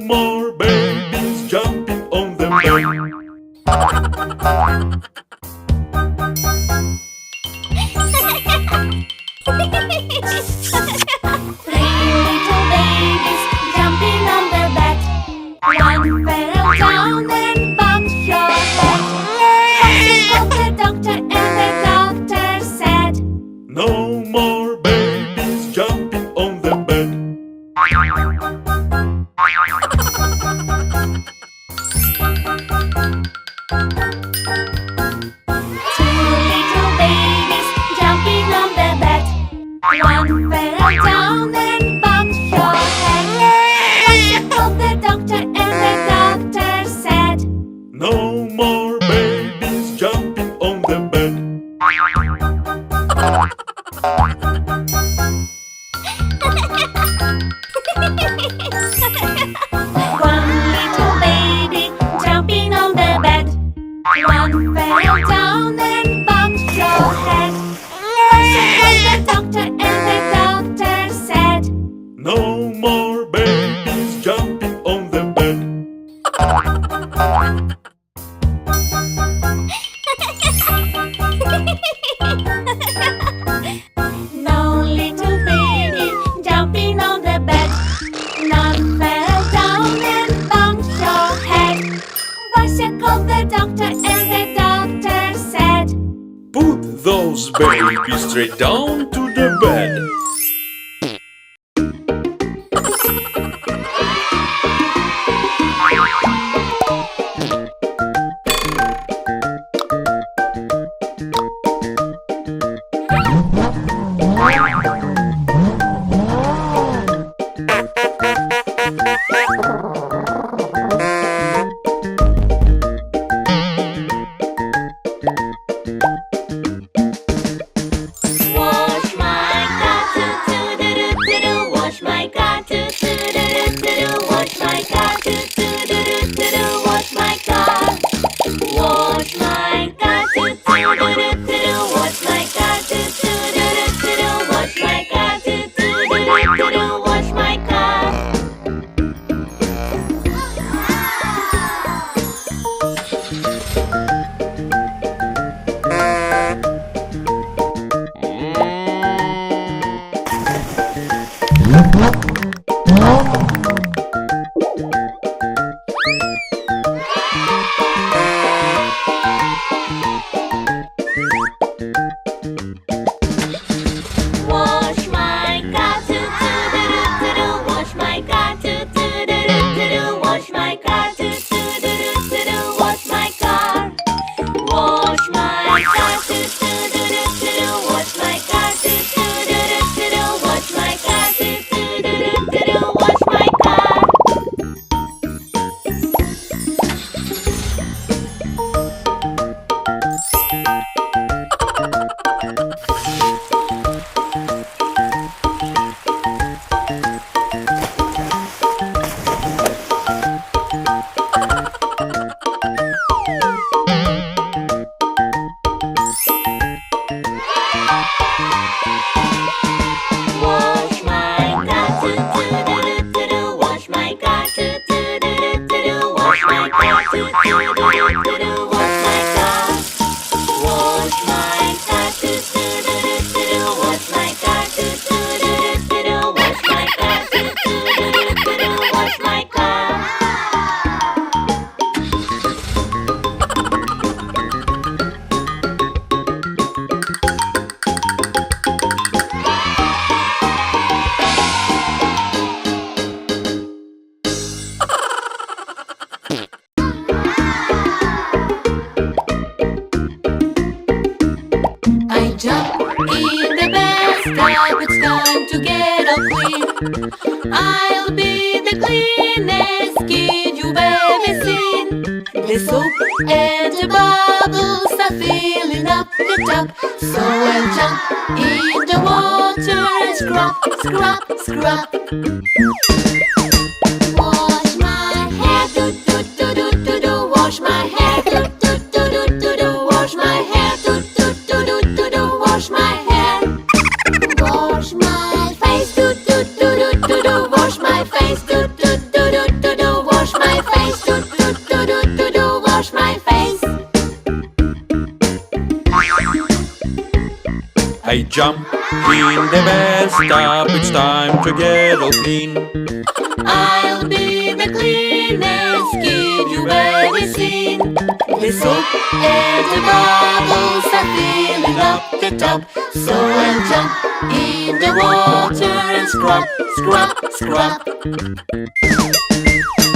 more babies jumping on the bed. Three little babies jumping on the bed. One fell down and bumped your head. Watching called the doctor and the doctor said, No more babies jumping on the bed. two little babies jumping on the bed. One fell down and bumped your head. Watching called the doctor and the doctor said, No more babies jumping on the bed. One little baby jumping on the bed. One fell down and bumped your head. Watching called the doctor and the doctor said, No more babies jumping on the bed. No little baby jumping on the bed. None fell down and bumped your head. Varsha called the doctor and the doctor said, Put those babies straight down to the bed. Wash my car, do-do-do-do-do. Wash my car, do-do-do-do-do. Wash my car, do-do-do-do-do. Wash my car. Wash my car, do-do-do-do-do. Wash my car, do-do-do-do-do. Wash my car, do-do-do-do-do. Wash my car. Wash my car, do-do-do-do-do. Wash my car, do-do-do-do-do. Wash my car, do-do-do-do-do. Wash my car. Wash my car, do-do-do-do-do. Wash my car, do-do-do-do-do. Wash my car, do-do-do-do-do. Wash my car. Wash my car, do-do-do-do-do. Wash my car, do-do-do-do-do. Wash my car, do-do-do-do-do. Wash my car. Wash my car, do-do-do-do-do. Wash my car, do-do-do-do-do. Wash my car, do-do-do-do-do. Wash my car. I jump in the bathtub, it's time to get all clean. I'll be the cleanest kid you've ever seen. The soap and the bubbles are filling up the tub, so I'll jump in the water and scrub, scrub, scrub. Wash my hair, do do do do do do. Wash my hair, do do do do do do. Wash my hair, do do do do do do. Wash my hair. Wash my face, do do do do do do. Wash my face, do do do do do do. jump in the bathtub. It's time to get all clean. I'll be the cleanest kid you've ever seen. The soap and the bubbles are filling up the tub. So I'll jump in the water and scrub, scrub, scrub.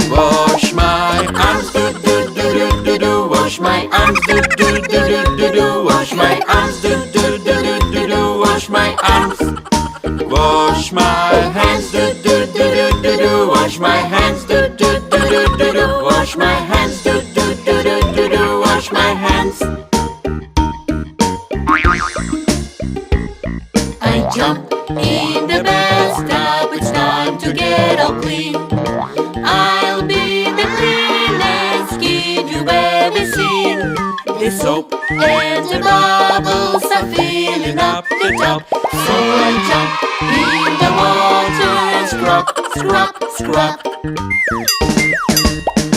Wash my arms, do do do do do do. Wash my arms, do do do do do do. Wash my arms, do do do do do do. Wash my arms. Wash my hands, do do do do do do. Wash my hands, do do do do do do. Wash my hands, do do do do do do. Wash my hands. I jump in the bathtub. It's time to get all clean. I'll be the cleanest kid you've ever seen. The soap and the bubbles are filling up the tub. So I jump in the water and scrub, scrub, scrub.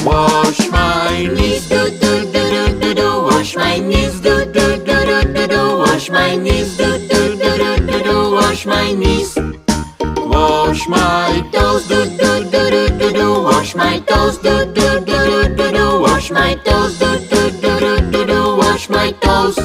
Wash my knees, do do do do do do. Wash my knees, do do do do do do. Wash my knees, do do do do do do. Wash my knees. Wash my toes, do do do do do do. Wash my toes, do do do do do do. Wash my toes, do do do do do do. Wash my toes.